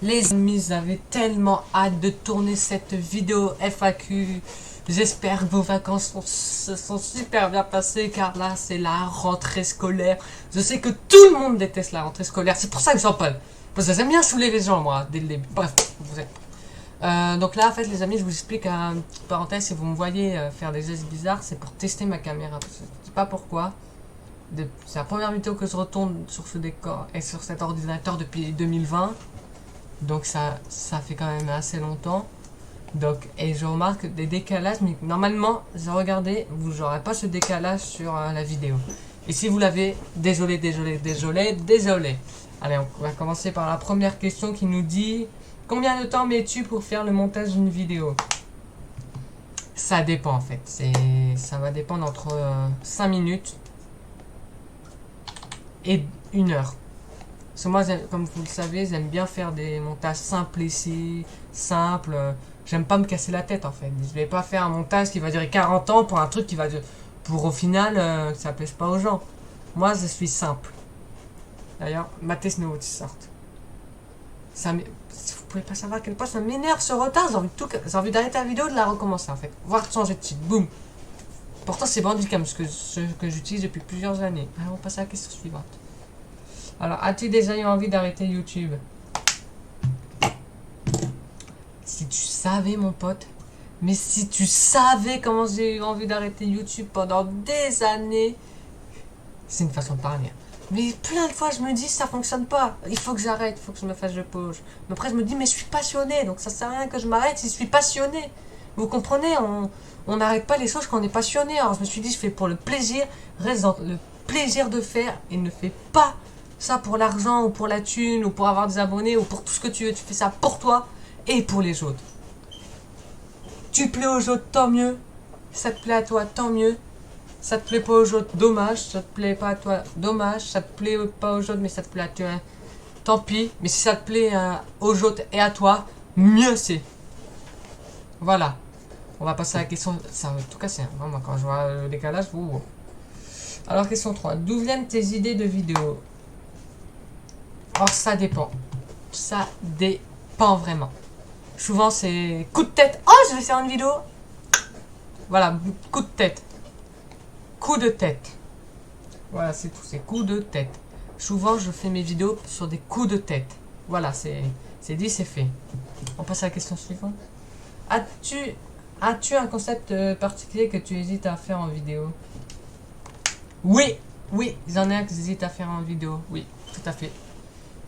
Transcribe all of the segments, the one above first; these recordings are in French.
Les amis, j'avais tellement hâte de tourner cette vidéo FAQ. J'espère que vos vacances se sont super bien passées car là c'est la rentrée scolaire. Je sais que tout le monde déteste la rentrée scolaire, c'est pour ça que j'en parle. Parce que j'aime bien saouler les gens moi, dès le début. Bref, vous êtes. Donc là en fait les amis, je vous explique une petite parenthèse, si vous me voyez faire des gestes bizarres, c'est pour tester ma caméra. Je sais pas pourquoi. C'est la première vidéo que je retourne sur ce décor et sur cet ordinateur depuis 2020. Donc ça fait quand même assez longtemps. Donc, et je remarque des décalages, mais normalement, j'ai regardé, vous n'aurez pas ce décalage sur la vidéo. Et si vous l'avez, désolé. Allez, on va commencer par la première question qui nous dit: combien de temps mets-tu pour faire le montage d'une vidéo? Ça dépend en fait, ça va dépendre entre 5 minutes et 1 heure. Parce que moi, comme vous le savez, j'aime bien faire des montages simples ici, simples. J'aime pas me casser la tête en fait. Je vais pas faire un montage qui va durer 40 ans pour un truc qui va durer, pour au final que ça plaise pas aux gens. Moi, je suis simple. D'ailleurs, Mathé Snow qui sortent. Vous pouvez pas savoir à quel point ça m'énerve ce retard. J'ai envie d'arrêter la vidéo et de la recommencer en fait. Voire de changer de titre. Boum. Pourtant, c'est Bandicam, ce que j'utilise depuis plusieurs années. Alors, on passe à la question suivante. Alors, as-tu déjà eu envie d'arrêter YouTube? Si tu savais, mon pote, mais si tu savais comment j'ai eu envie d'arrêter YouTube pendant des années, c'est une façon de parler. Mais plein de fois, je me dis, ça fonctionne pas. Il faut que j'arrête, il faut que je me fasse de pause. Mais après, je me dis, mais je suis passionné, donc ça sert à rien que je m'arrête si je suis passionné. Vous comprenez, on n'arrête pas les choses quand on est passionné. Alors, je me suis dit, je fais pour le plaisir, reste dans le plaisir de faire et ne fais pas ça pour l'argent ou pour la thune ou pour avoir des abonnés ou pour tout ce que tu veux. Tu fais ça pour toi et pour les autres. Tu plais aux autres, tant mieux. Ça te plaît à toi, tant mieux. Ça te plaît pas aux autres, dommage. Ça te plaît pas à toi, dommage. Ça te plaît pas aux autres, mais ça te plaît à toi, tant pis. Mais si ça te plaît aux autres et à toi, mieux c'est. Voilà. On va passer à la question. Ça va tout casser. Hein. Moi, quand je vois le décalage, vous. Alors, question 3. D'où viennent tes idées de vidéos? Alors, ça dépend. Ça dépend vraiment. Souvent, c'est coup de tête. Oh, je vais faire une vidéo. Voilà, coup de tête. Coup de tête. Voilà, c'est tout. C'est coup de tête. Souvent, je fais mes vidéos sur des coups de tête. Voilà, c'est dit, c'est fait. On passe à la question suivante. As-tu un concept particulier que tu hésites à faire en vidéo? Oui, j'en ai un que j'hésite à faire en vidéo. Oui, tout à fait.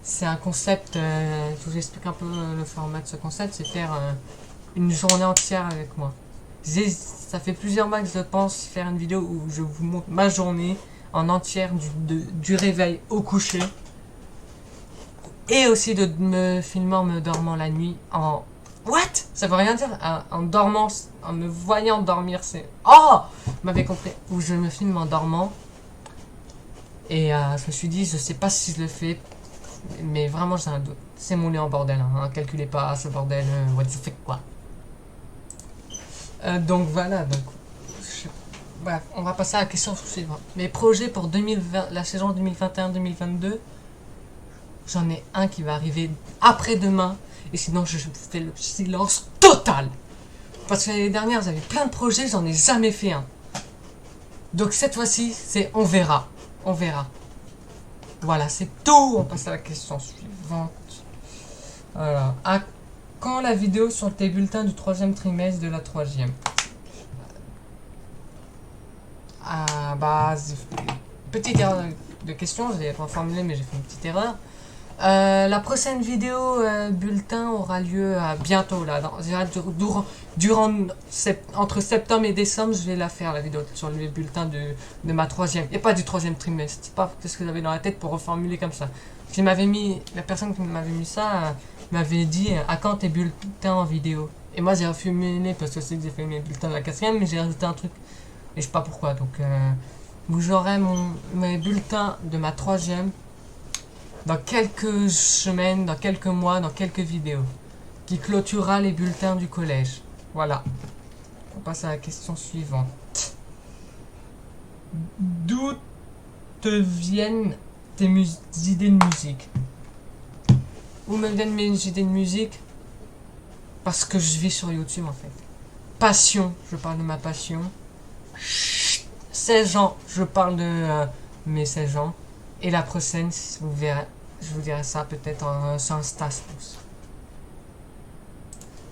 C'est un concept, je vous explique un peu le format de ce concept, c'est faire une journée entière avec moi. Ça fait plusieurs mois que je pense faire une vidéo où je vous montre ma journée en entière du réveil au coucher. Et aussi de me filmer en me dormant la nuit en... What? Ça veut rien dire. En dormant, en me voyant dormir, c'est... Oh! Vous m'avez compris. Où je me filme en dormant. Et je me suis dit, je sais pas si je le fais. Mais vraiment, j'ai un doute. C'est mon lit en bordel. Hein. Calculez pas ce bordel. What the fuck, quoi. Donc voilà. Donc, bref, on va passer à la question suivante. Mes projets pour 2020, la saison 2021-2022. J'en ai un qui va arriver après-demain. Et sinon, je fais le silence total. Parce que l'année dernière, j'avais plein de projets. J'en ai jamais fait un. Donc cette fois-ci, c'est on verra. On verra. Voilà, c'est tout. On passe à la question suivante. Alors, à quand la vidéo sur tes bulletins du 3e trimestre de la 3e? Ah, bah, petite erreur de question, je l'ai pas formulé, mais j'ai fait une petite erreur. La prochaine vidéo bulletin aura lieu bientôt là. Entre septembre et décembre, je vais la faire la vidéo sur le bulletin de ma 3e et pas du 3e trimestre. C'est pas ce que j'avais dans la tête pour reformuler comme ça. La personne qui m'avait mis ça m'avait dit à quand tes bulletins en vidéo. Et moi j'ai reformulé parce que c'est que j'ai fait mes bulletins de la 4e, mais j'ai rajouté un truc et je sais pas pourquoi. Donc vous aurez mes bulletins de ma 3e. Dans quelques semaines, dans quelques mois, dans quelques vidéos, qui clôturera les bulletins du collège. Voilà. On passe à la question suivante. D'où te viennent tes idées de musique? où me viennent mes idées de musique. Parce que je vis sur YouTube en fait. Passion, je parle de ma passion. 16 ans, je parle de mes 16 ans. Et la prochaine, vous verrez, je vous dirai ça peut-être sur Insta.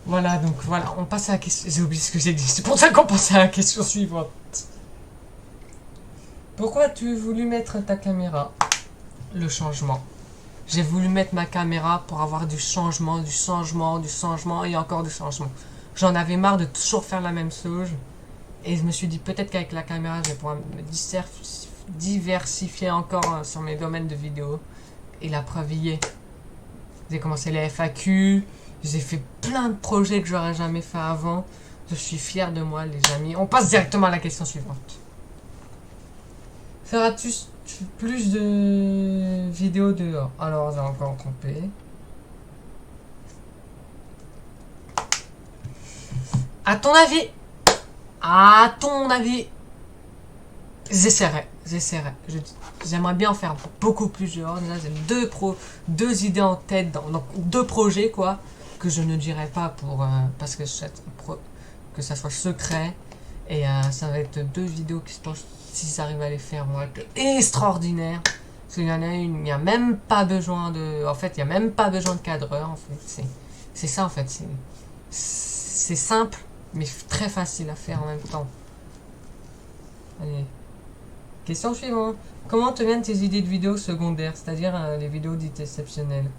Voilà, donc voilà, on passe à la question. J'ai oublié ce que j'ai dit, c'est pour ça qu'on passe à la question suivante. Pourquoi as-tu voulu mettre ta caméra? Le changement. J'ai voulu mettre ma caméra pour avoir du changement, du changement, du changement et encore du changement. J'en avais marre de toujours faire la même chose. Et je me suis dit peut-être qu'avec la caméra, je vais pouvoir me diversifier encore sur mes domaines de vidéo. Et la preuve y est. J'ai commencé les FAQ. J'ai fait plein de projets que j'aurais jamais fait avant. Je suis fier de moi, les amis. On passe directement à la question suivante. Feras-tu plus de vidéos dehors? Alors, j'ai encore trompé. À ton avis? À ton avis? J'essaierai. J'aimerais bien en faire beaucoup plus dehors. Déjà, j'ai deux idées en tête, donc deux projets, quoi, que je ne dirai pas pour parce que que ça soit secret. Et ça va être deux vidéos qui, je pense, si ça arrive à les faire, vont être extraordinaires. Parce qu'il y en a une, il n'y a même pas besoin de... En fait, il n'y a même pas besoin de cadreur, en fait. C'est ça, en fait. C'est simple, mais très facile à faire en même temps. Allez. Question suivante. Comment te viennent tes idées de vidéos secondaires, c'est-à-dire les vidéos dites exceptionnelles?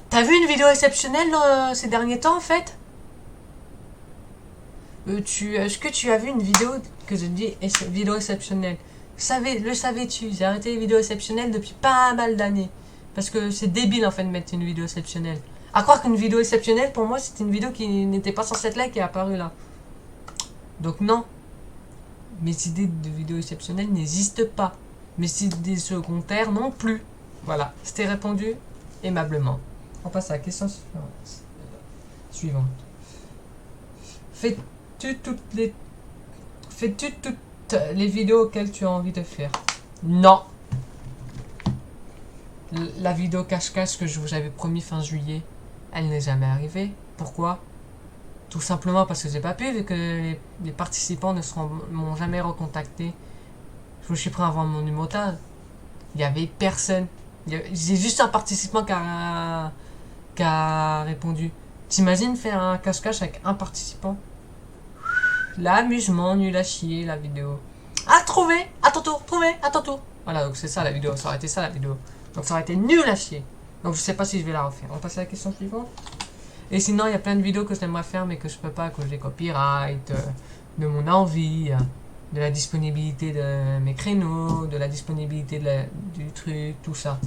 T'as vu une vidéo exceptionnelle ces derniers temps en fait? Est-ce que tu as vu une vidéo que je dis vidéo exceptionnelle? Le savais-tu? J'ai arrêté les vidéos exceptionnelles depuis pas mal d'années. Parce que c'est débile en fait de mettre une vidéo exceptionnelle. À croire qu'une vidéo exceptionnelle pour moi c'était une vidéo qui n'était pas censée être là qui est apparue là. Donc non. Mes idées de vidéos exceptionnelles n'existent pas. Mes idées secondaires non plus. Voilà, c'était répondu aimablement. On passe à la question suivante. Fais-tu toutes les vidéos auxquelles tu as envie de faire? Non. La vidéo cache-cache que je vous avais promis fin juillet, elle n'est jamais arrivée. Pourquoi? Tout simplement parce que j'ai pas pu, vu que les participants ne m'ont jamais recontacté. Je me suis pris avant mon numéro. Il y avait personne. J'ai juste un participant qui a répondu. T'imagines faire un cache-cache avec un participant? L'amusement, nul à chier, la vidéo. Ah, trouvé! À ton tour, trouvé! À ton tour! Voilà, donc c'est ça la vidéo, ça aurait été ça la vidéo. Donc ça aurait été nul à chier. Donc je sais pas si je vais la refaire. On passe à la question suivante. Et sinon, il y a plein de vidéos que j'aimerais faire, mais que je peux pas à cause des copyrights, de mon envie, de la disponibilité de mes créneaux, de la disponibilité du truc, tout ça.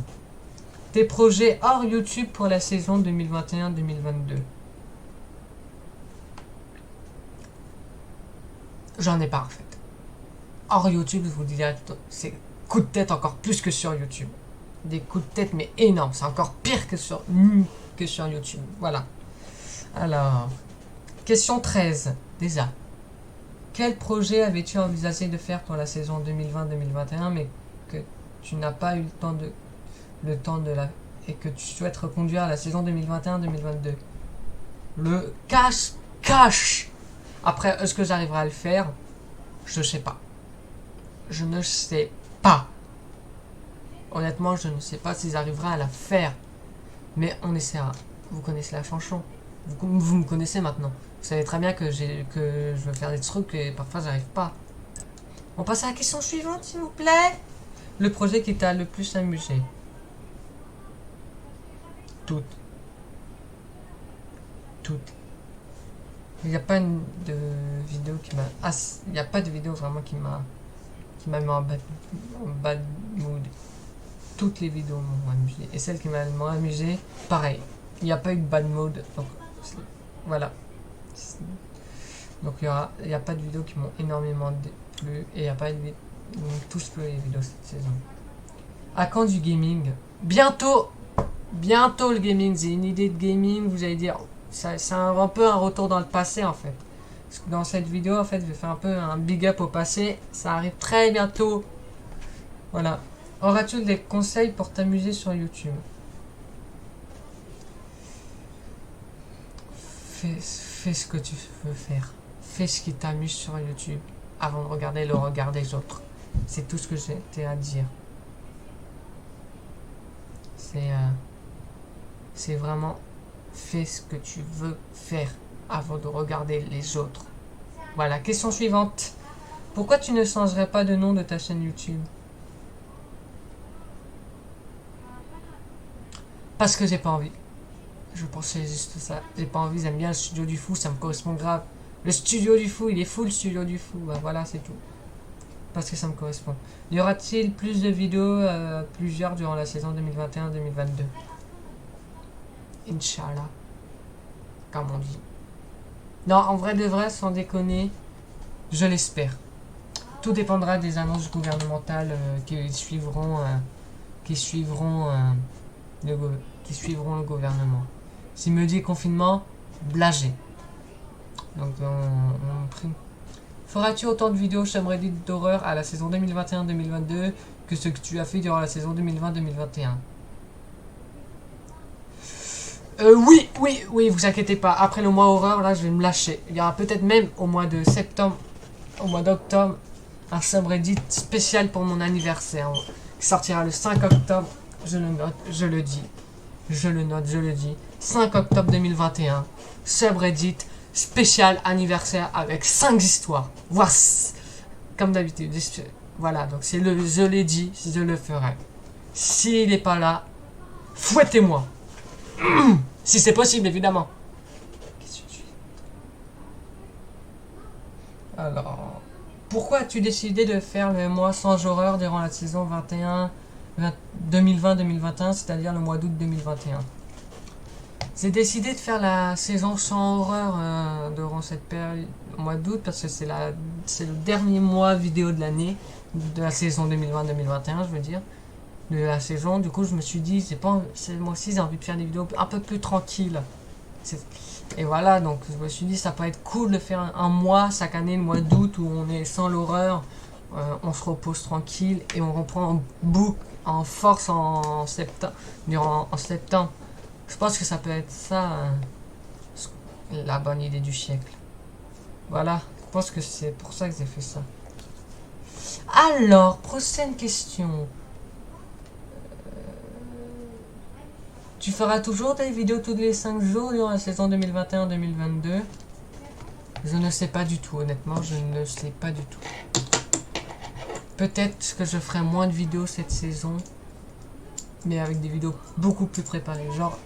Tes projets hors YouTube pour la saison 2021-2022. J'en ai pas en fait. Hors YouTube, je vous dis direct, c'est coup de tête encore plus que sur YouTube. Des coups de tête mais énormes, c'est encore pire que sur YouTube. Voilà. Alors, question 13, déjà. Quel projet avais-tu envisagé de faire pour la saison 2020-2021 mais que tu n'as pas eu le temps de la... et que tu souhaites reconduire à la saison 2021-2022? Le cache-cache. Après, est-ce que j'arriverai à le faire? Je sais pas. Je ne sais pas. Honnêtement, je ne sais pas si j'arriverai à la faire. Mais on essaiera. Vous connaissez la chanson. Vous me connaissez maintenant. Vous savez très bien que je veux faire des trucs et parfois j'arrive pas. On passe à la question suivante, s'il vous plaît. Le projet qui t'a le plus amusé? Toutes. Il n'y a pas de vidéo qui m'a... Ah, il n'y a pas de vidéo vraiment qui m'a mis en bad mood. Toutes les vidéos m'ont amusé. Et celles qui m'ont amusé, pareil. Il n'y a pas eu de bad mood. Donc, voilà. Donc, il n'y a pas de vidéos qui m'ont énormément plu. Et il n'y a pas de vidéos... Ils m'ont tous plu les vidéos cette saison. À quand du gaming? Bientôt. Le gaming. J'ai une idée de gaming. Vous allez dire... C'est un peu un retour dans le passé, en fait. Dans cette vidéo, en fait, je vais faire un peu un big up au passé. Ça arrive très bientôt. Voilà. Auras-tu des conseils pour t'amuser sur YouTube? Fais ce que tu veux faire. Fais ce qui t'amuse sur YouTube avant de regarder le regard des autres. C'est tout ce que j'ai à dire. C'est vraiment fais ce que tu veux faire avant de regarder les autres. Voilà, question suivante. Pourquoi tu ne changerais pas de nom de ta chaîne YouTube? Parce que j'ai pas envie. Je pensais juste ça. J'ai pas envie, j'aime bien le studio du fou, ça me correspond grave. Le studio du fou, il est fou le studio du fou. Bah voilà, c'est tout. Parce que ça me correspond. Y aura-t-il plus de vidéos, plusieurs durant la saison 2021-2022? Inch'Allah. Comme on dit. Non, en vrai de vrai, sans déconner, je l'espère. Tout dépendra des annonces gouvernementales qui suivront le gouvernement. S'il me dit confinement, blagé. Donc on prie. Feras-tu autant de vidéos Reddit d'horreur à la saison 2021-2022 que ce que tu as fait durant la saison 2020-2021? Oui, vous inquiétez pas. Après le mois horreur, là, je vais me lâcher. Il y aura peut-être même au mois de septembre, au mois d'octobre, un subreddit spécial pour mon anniversaire. Qui sortira le 5 octobre. Je le note, je le dis. Je le note, je le dis. 5 octobre 2021. Subreddit spécial anniversaire avec 5 histoires. Voire, comme d'habitude. Voilà, donc je l'ai dit, je le ferai. S'il n'est pas là, fouettez-moi. Si c'est possible, évidemment. Alors, pourquoi as-tu décidé de faire le mois sans horreur durant la saison 2020-2021, c'est-à-dire le mois d'août 2021? J'ai décidé de faire la saison sans horreur durant cette période, au mois d'août, parce que c'est le dernier mois vidéo de l'année, de la saison 2020-2021, je veux dire, de la saison. Du coup, je me suis dit, moi aussi j'ai envie de faire des vidéos un peu plus tranquilles. Et voilà, donc je me suis dit, ça peut être cool de faire un mois chaque année, le mois d'août, où on est sans l'horreur, on se repose tranquille et on reprend en force en septembre. En septembre. Je pense que ça peut être ça, la bonne idée du siècle. Voilà, je pense que c'est pour ça que j'ai fait ça. Alors, prochaine question. Tu feras toujours des vidéos tous les 5 jours durant la saison 2021-2022? Je ne sais pas du tout, honnêtement, je ne sais pas du tout. Peut-être que je ferai moins de vidéos cette saison, mais avec des vidéos beaucoup plus préparées. Genre,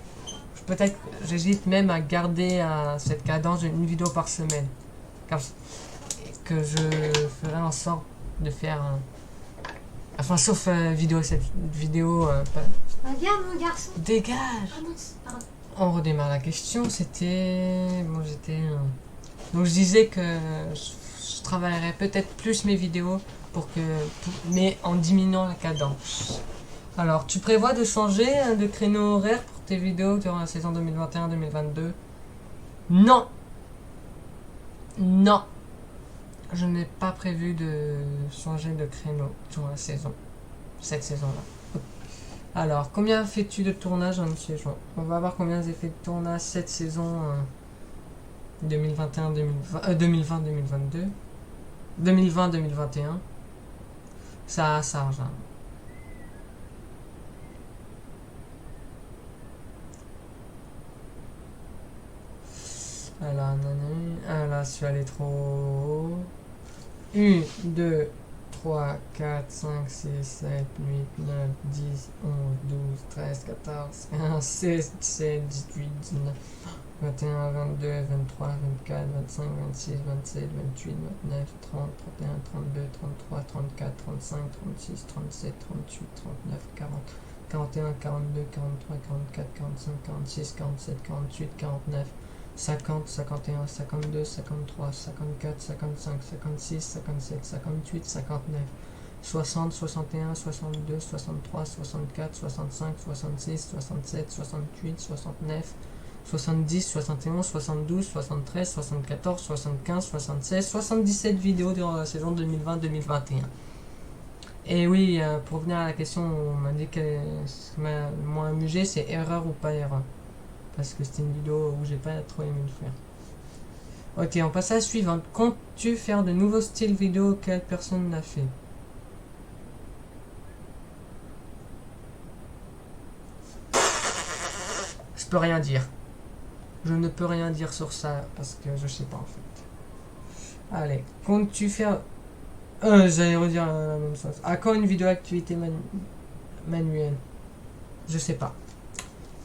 peut-être j'hésite même à garder cette cadence d'une vidéo par semaine. Que je ferai en sorte de faire enfin, sauf cette vidéo. Regarde mon garçon. Dégage. Ah non, pardon. On redémarre la question. C'était. Bon, donc je disais que je travaillerais peut-être plus mes vidéos mais en diminuant la cadence. Alors, tu prévois de changer de créneau horaire pour tes vidéos durant la saison 2021-2022? Non. Non. Je n'ai pas prévu de changer de créneau durant la saison. Cette saison-là. Alors, combien fais-tu de tournage en une saison? On va voir combien j'ai fait de tournage cette saison 2020-2022. 2020-2021. Ça charge. Hein. Là, je suis allé trop haut. 1, 2, 3, 4, 5, 6, 7, 8, 9, 10, 11, 12, 13, 14, 15, 16, 17, 18, 19, 21, 22, 23, 24, 25, 26, 27, 28, 29, 30, 31, 32, 33, 34, 35, 36, 37, 38, 39, 40, 41, 42, 43, 44, 45, 46, 47, 48, 49, 50, 51, 52, 53, 54, 55, 56, 57, 58, 59, 60, 61, 62, 63, 64, 65, 66, 67, 68, 69, 70, 71, 72, 73, 74, 75, 76, 77 vidéos durant la saison 2020-2021. Et oui, pour revenir à la question, on m'a dit que ce qui m'a le moins amusé, c'est erreur ou pas erreur. Parce que c'était une vidéo où j'ai pas trop aimé le faire. Ok, on passe à la suivante. Comptes-tu faire de nouveaux styles vidéo que personne n'a fait? Je peux rien dire. Je ne peux rien dire sur ça parce que je sais pas en fait. Allez, comptes-tu faire... j'allais redire la même chose. À quand une vidéo activité manuelle? Je sais pas.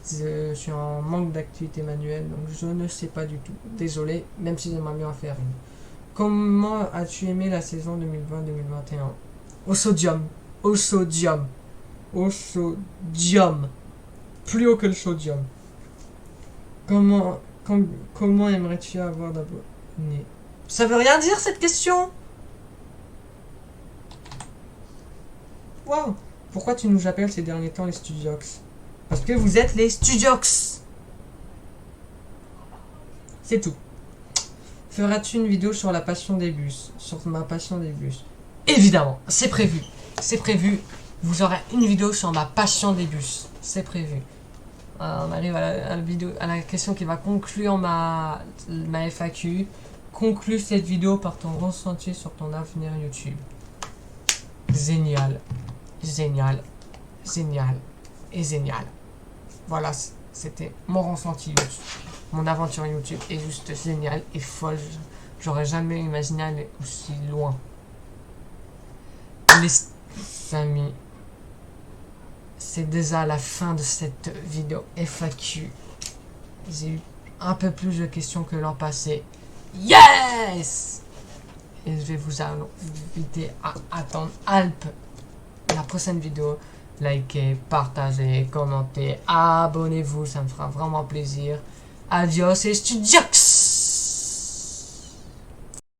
Je suis en manque d'activité manuelle, donc je ne sais pas du tout. Désolé, même si j'aimerais bien en faire une. Comment as-tu aimé la saison 2020-2021? Au sodium. Au sodium. Au sodium. Plus haut que le sodium. Comment aimerais-tu avoir d'abonnés? Ça veut rien dire cette question. Waouh. Pourquoi tu nous appelles ces derniers temps les Studiox? Parce que vous êtes les Studiox. C'est tout. Feras-tu une vidéo sur la passion des bus? Sur ma passion des bus? Évidemment, c'est prévu. C'est prévu. Vous aurez une vidéo sur ma passion des bus. C'est prévu. On arrive à la question qui va conclure ma FAQ. Conclue cette vidéo par ton ressenti sur ton avenir YouTube. Génial. Génial. Génial. Et génial. Voilà, c'était mon ressenti YouTube. Mon aventure YouTube est juste géniale et folle. J'aurais jamais imaginé aller aussi loin. Les amis, c'est déjà la fin de cette vidéo FAQ. J'ai eu un peu plus de questions que l'an passé. Yes! Et je vais vous inviter à attendre Alp la prochaine vidéo. Likez, partagez, commentez, abonnez-vous, ça me fera vraiment plaisir. Adios et Studiox!